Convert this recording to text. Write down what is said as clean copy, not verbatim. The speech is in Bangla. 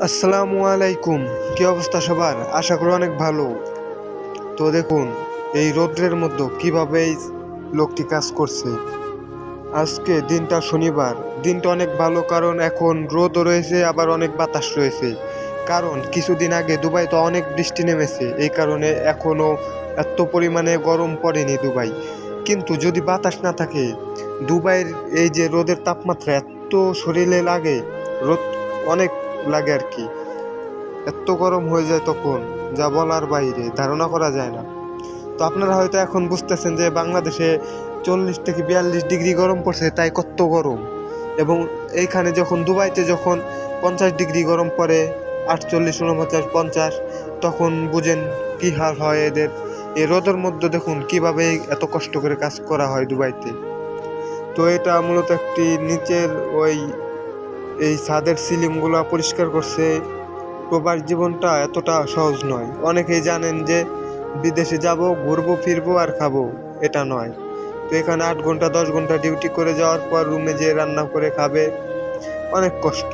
আসসালামু আলাইকুম। কি অবস্থা সবার? আশা করি অনেক ভালো। তো দেখুন এই রৌদ্রের মধ্যে কিভাবে এই লোকটি কাজ করছে। আজকে দিনটা শনিবার। দিনটা অনেক ভালো, কারণ এখন রোদও রয়েছে, আবার অনেক বাতাস রয়েছে। কারণ কিছুদিন আগে দুবাইতে অনেক বৃষ্টি নেমেছে, এই কারণে এখনো এত পরিমাণে গরম পড়েনি দুবাই। কিন্তু যদি বাতাস না থাকে, দুবাইয়ের এই যে রোদের তাপমাত্রা এত শরীরে লাগে, রোদ অনেক লাগে আর কি। এত গরম হয়ে যায় তখন, যা বলার বাইরে, ধারণা করা যায় না। তো আপনারা হয়তো এখন বুঝতেছেন যে বাংলাদেশে 40 থেকে 42 ডিগ্রি গরম পড়ছে, তাই কত গরম। এবং এইখানে যখন দুবাইতে যখন 50 ডিগ্রি গরম পড়ে, 48, 49, 50, তখন বুঝেন কি হাল হয় এদের। এই রোদের মধ্যে দেখুন কিভাবে এত কষ্ট করে কাজ করা হয় দুবাইতে। তো এটা মূলত একটি নিচের এই ছাদের সিলিংগুলো পরিষ্কার করছে। প্রবাস জীবনটা এতটা সহজ নয়। অনেকেই জানেন যে বিদেশে যাব, ঘুরবো ফিরবো আর খাবো, এটা নয়। তো এখানে 8 ঘন্টা 10 ঘন্টা ডিউটি করে যাওয়ার পর রুমে যেয়ে রান্না করে খাবে, অনেক কষ্ট।